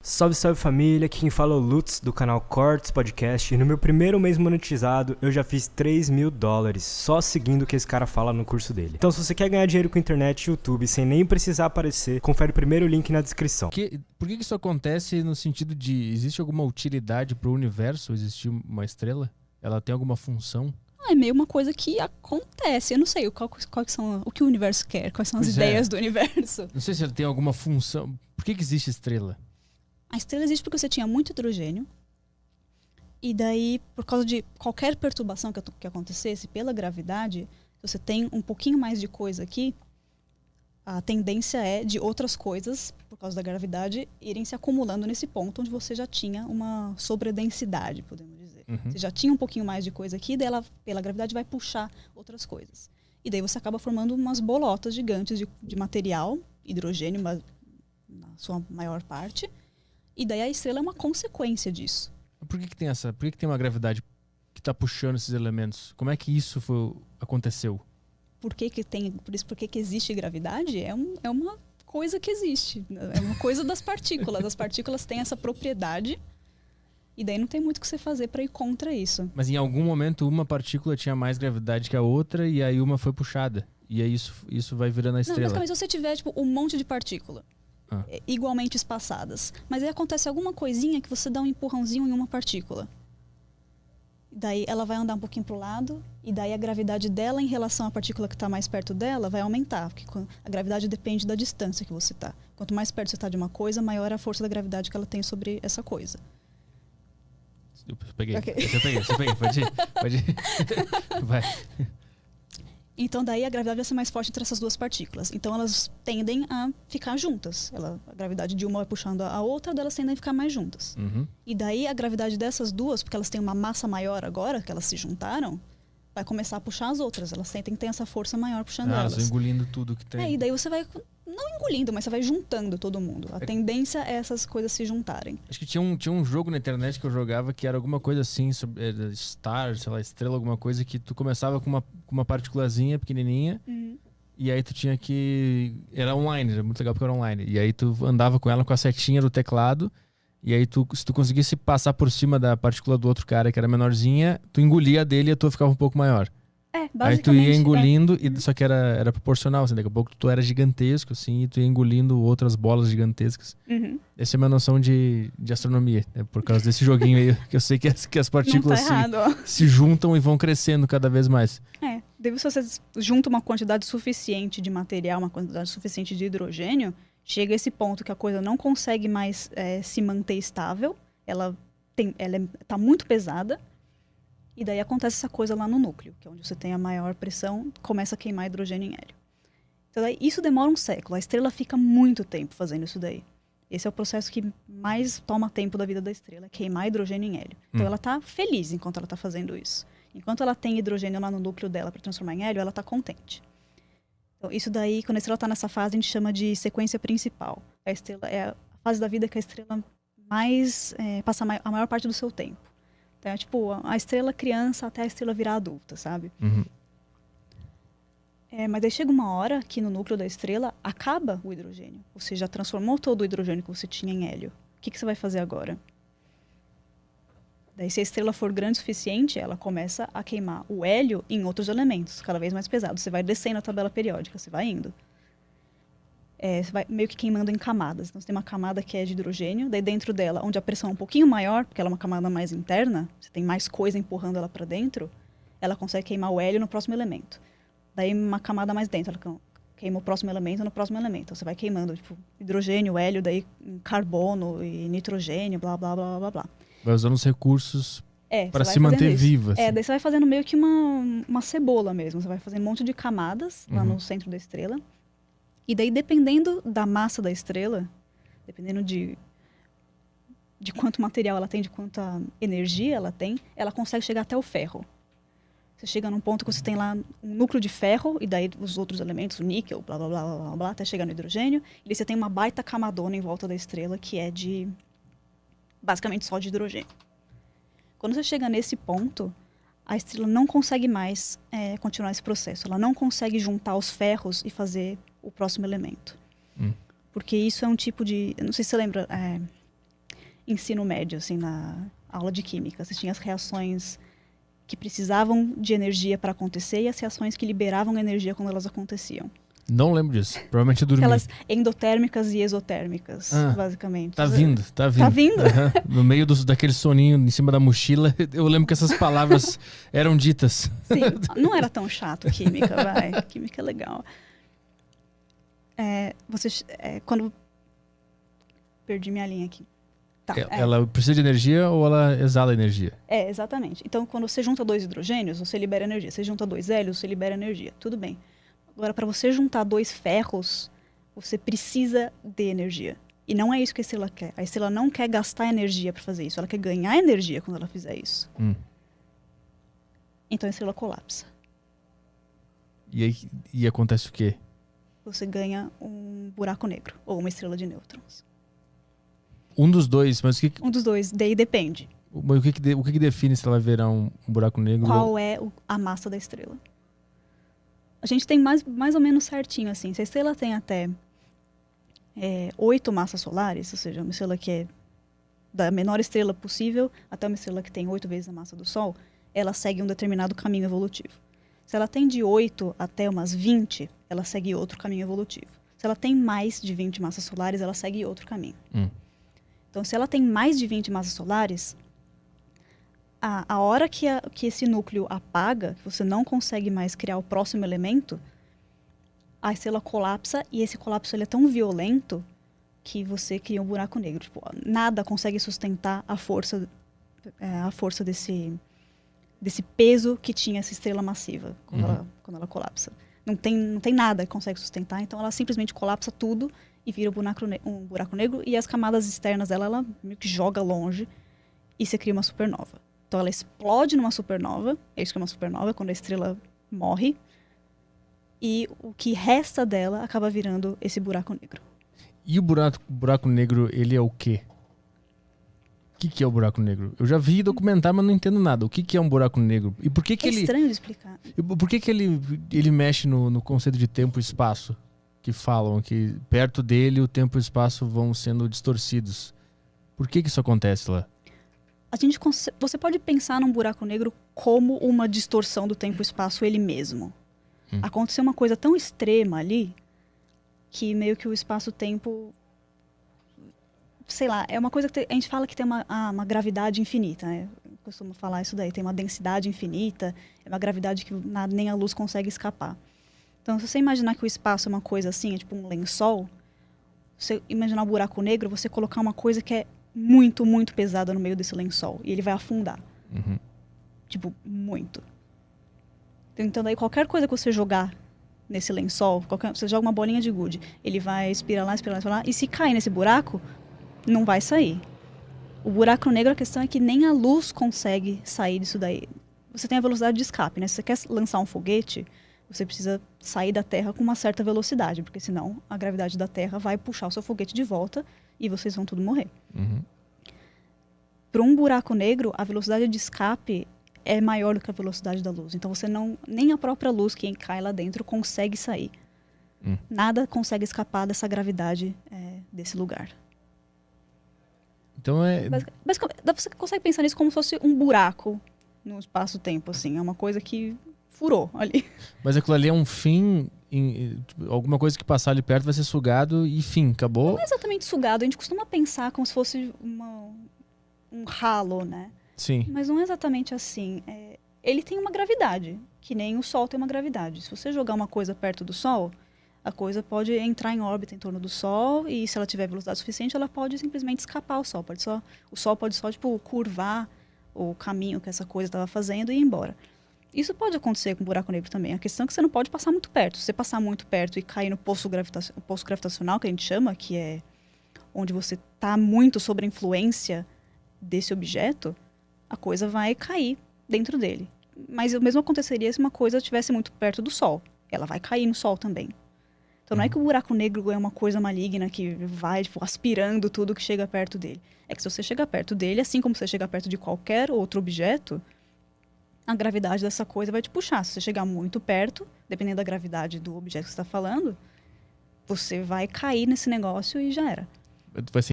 Salve, salve família, aqui quem fala é o Lutz do canal Cortes Podcast e no meu primeiro mês monetizado eu já fiz $3.000 só seguindo o que esse cara fala no curso dele. Então se você quer ganhar dinheiro com internet e YouTube sem nem precisar aparecer, confere o primeiro link na descrição. Por que isso acontece no sentido de, existe alguma utilidade para o universo existir uma estrela? Ela tem alguma função? É meio uma coisa que acontece. Eu não sei quais são o que o universo quer, quais são as ideias do universo. Não sei se ela tem alguma função. Por que existe estrela? A estrela existe porque você tinha muito hidrogênio. E daí, por causa de qualquer perturbação que acontecesse pela gravidade, se você tem um pouquinho mais de coisa aqui, a tendência é de outras coisas, por causa da gravidade, irem se acumulando nesse ponto onde você já tinha uma sobredensidade, podemos dizer. Uhum. Você já tinha um pouquinho mais de coisa aqui, daí ela, pela gravidade, vai puxar outras coisas. E daí você acaba formando umas bolotas gigantes de material, hidrogênio na sua maior parte. E daí a estrela é uma consequência disso. Por que tem essa? Por que tem uma gravidade que está puxando esses elementos? Como é que isso aconteceu? Por que existe gravidade? É uma coisa que existe. É uma coisa das partículas. As partículas têm essa propriedade. E daí não tem muito o que você fazer para ir contra isso. Mas em algum momento uma partícula tinha mais gravidade que a outra e aí uma foi puxada. E aí isso vai virando a estrela. Não, basicamente, se você tiver um monte de partícula igualmente espaçadas, mas aí acontece alguma coisinha que você dá um empurrãozinho em uma partícula. Daí ela vai andar um pouquinho para o lado e daí a gravidade dela em relação à partícula que está mais perto dela vai aumentar, porque a gravidade depende da distância que você está. Quanto mais perto você está de uma coisa, maior é a força da gravidade que ela tem sobre essa coisa. Eu peguei. Okay. Você peguei. Pode ir. Vai. Então daí a gravidade vai ser mais forte entre essas duas partículas. Então elas tendem a ficar juntas. A gravidade de uma vai puxando a outra, delas tendem a ficar mais juntas. Uhum. E daí a gravidade dessas duas, porque elas têm uma massa maior agora, que elas se juntaram, vai começar a puxar as outras. Elas sentem que tem essa força maior puxando elas. Elas vão engolindo tudo que tem. E daí você vai, não engolindo, mas você vai juntando todo mundo. A tendência é essas coisas se juntarem. Acho que tinha um jogo na internet que eu jogava que era alguma coisa assim, sobre star, sei lá, estrela, alguma coisa, que tu começava com uma partículazinha pequenininha, e aí tu tinha que... Era online, era muito legal porque era online. E aí tu andava com ela com a setinha do teclado, e aí se tu conseguisse passar por cima da partícula do outro cara, que era menorzinha, tu engolia a dele e a tua ficava um pouco maior. Basicamente. Aí tu ia engolindo, só que era proporcional, assim, daqui a pouco tu era gigantesco, assim, e tu ia engolindo outras bolas gigantescas. Uhum. Essa é a minha noção de astronomia, né? Por causa desse joguinho aí, que eu sei que as partículas se juntam e vão crescendo cada vez mais. Daí se você junta uma quantidade suficiente de material, uma quantidade suficiente de hidrogênio, chega a esse ponto que a coisa não consegue mais se manter estável, ela tá muito pesada, e daí acontece essa coisa lá no núcleo, que é onde você tem a maior pressão, começa a queimar hidrogênio em hélio. Então daí, isso demora um século, a estrela fica muito tempo fazendo isso daí. Esse é o processo que mais toma tempo da vida da estrela, queimar hidrogênio em hélio. Então ela está feliz enquanto ela está fazendo isso. Enquanto ela tem hidrogênio lá no núcleo dela para transformar em hélio, ela está contente. Então isso daí, quando a estrela está nessa fase, a gente chama de sequência principal. A estrela é a fase da vida que a estrela passa a maior parte do seu tempo. Então é tipo a estrela criança até a estrela virar adulta, sabe? Uhum. Mas daí chega uma hora que no núcleo da estrela acaba o hidrogênio. Você já transformou todo o hidrogênio que você tinha em hélio. O que você vai fazer agora? Daí se a estrela for grande o suficiente, ela começa a queimar o hélio em outros elementos, cada vez mais pesados. Você vai descendo a tabela periódica, você vai indo. Você vai meio que queimando em camadas. Então você tem uma camada que é de hidrogênio, daí dentro dela, onde a pressão é um pouquinho maior, porque ela é uma camada mais interna, você tem mais coisa empurrando ela para dentro, ela consegue queimar o hélio no próximo elemento. Daí uma camada mais dentro, ela queima o próximo elemento no próximo elemento. Então, você vai queimando hidrogênio, hélio, daí carbono e nitrogênio, blá, blá, blá, blá, blá. Vai usando os recursos para se manter viva. Assim. Daí você vai fazendo meio que uma cebola mesmo. Você vai fazendo um monte de camadas lá no centro da estrela. E daí, dependendo da massa da estrela, dependendo de quanto material ela tem, de quanta energia ela tem, ela consegue chegar até o ferro. Você chega num ponto que você tem lá um núcleo de ferro, e daí os outros elementos, o níquel, blá, blá, blá, blá, blá, até chegar no hidrogênio. E daí você tem uma baita camadona em volta da estrela, que é basicamente só de hidrogênio. Quando você chega nesse ponto, a estrela não consegue mais continuar esse processo. Ela não consegue juntar os ferros e fazer o próximo elemento. Porque isso é um tipo de... Não sei se você lembra... ensino médio, assim, na aula de química. Você tinha as reações que precisavam de energia para acontecer e as reações que liberavam energia quando elas aconteciam. Não lembro disso. Provavelmente eu dormi. Aquelas endotérmicas e exotérmicas, basicamente. Tá vindo. Tá vindo? Uhum. No meio daquele soninho em cima da mochila, eu lembro que essas palavras eram ditas. Sim, não era tão chato química, vai. Química é legal. Quando... Perdi minha linha aqui. Tá, Ela precisa de energia ou ela exala energia? Exatamente. Então, quando você junta 2 hidrogênios, você libera energia. Você junta 2 hélios, você libera energia. Tudo bem. Agora, para você juntar 2 ferros, você precisa de energia. E não é isso que a estrela quer. A estrela não quer gastar energia para fazer isso. Ela quer ganhar energia quando ela fizer isso. Então, a estrela colapsa. E acontece o quê? Você ganha um buraco negro ou uma estrela de nêutrons. Um dos dois, mas o que... Um dos dois, daí depende. O que define se ela vai virar um buraco negro? Qual é a massa da estrela? A gente tem mais ou menos certinho, assim. Se a estrela tem até 8 massas solares, ou seja, uma estrela que é da menor estrela possível até uma estrela que tem 8 vezes a massa do Sol, ela segue um determinado caminho evolutivo. Se ela tem de 8 até umas 20, ela segue outro caminho evolutivo. Se ela tem mais de 20 massas solares, ela segue outro caminho. Então, se ela tem mais de 20 massas solares, a hora que esse núcleo apaga, que você não consegue mais criar o próximo elemento, a estrela colapsa, e esse colapso ele é tão violento que você cria um buraco negro. Tipo, nada consegue sustentar a força desse peso que tinha essa estrela massiva quando ela colapsa. Não tem nada que consegue sustentar, então ela simplesmente colapsa tudo e vira um buraco negro, e as camadas externas dela, ela meio que joga longe e você cria uma supernova. Então ela explode numa supernova, é isso que é uma supernova, quando a estrela morre, e o que resta dela acaba virando esse buraco negro. E o buraco negro, ele é o quê? O que é o buraco negro? Eu já vi documentar, mas não entendo nada. O que é um buraco negro? E por que ele... estranho de explicar. Por que ele mexe no conceito de tempo e espaço? Que falam que perto dele o tempo e o espaço vão sendo distorcidos. Por que isso acontece lá? Você pode pensar num buraco negro como uma distorção do tempo e espaço ele mesmo. Aconteceu uma coisa tão extrema ali que meio que o espaço-tempo... Sei lá, é uma coisa que a gente fala que tem uma gravidade infinita, né? Eu costumo falar isso daí, tem uma densidade infinita, é uma gravidade que nem a luz consegue escapar. Então, se você imaginar que o espaço é uma coisa assim, é tipo um lençol, você imaginar um buraco negro, você colocar uma coisa que é muito, muito pesada no meio desse lençol, e ele vai afundar. Tipo, muito. Então, daí qualquer coisa que você jogar nesse lençol, você joga uma bolinha de gude, ele vai espiralar, e se cair nesse buraco, não vai sair. O buraco negro, a questão é que nem a luz consegue sair disso daí. Você tem a velocidade de escape, né? Se você quer lançar um foguete, você precisa sair da Terra com uma certa velocidade, porque senão a gravidade da Terra vai puxar o seu foguete de volta e vocês vão tudo morrer. Para um buraco negro, a velocidade de escape é maior do que a velocidade da luz. Então nem a própria luz que cai lá dentro consegue sair. Nada consegue escapar dessa gravidade desse lugar. Então Mas você consegue pensar nisso como se fosse um buraco no espaço-tempo, assim. É uma coisa que furou ali. Mas aquilo ali é um fim, alguma coisa que passar ali perto vai ser sugado e fim, acabou? Não é exatamente sugado, a gente costuma pensar como se fosse um ralo, né? Sim. Mas não é exatamente assim. Ele tem uma gravidade, que nem o Sol tem uma gravidade. Se você jogar uma coisa perto do Sol, a coisa pode entrar em órbita em torno do Sol, e se ela tiver velocidade suficiente, ela pode simplesmente escapar ao Sol. O Sol pode só tipo, curvar o caminho que essa coisa estava fazendo e ir embora. Isso pode acontecer com o buraco negro também. A questão é que você não pode passar muito perto. Se você passar muito perto e cair no poço gravitacional, que a gente chama, que é onde você está muito sob a influência desse objeto, a coisa vai cair dentro dele. Mas o mesmo aconteceria se uma coisa estivesse muito perto do Sol. Ela vai cair no Sol também. Então não é que o buraco negro é uma coisa maligna que vai tipo, aspirando tudo que chega perto dele. É que se você chegar perto dele, assim como você chegar perto de qualquer outro objeto, a gravidade dessa coisa vai te puxar. Se você chegar muito perto, dependendo da gravidade do objeto que você está falando, você vai cair nesse negócio e já era. Vai ser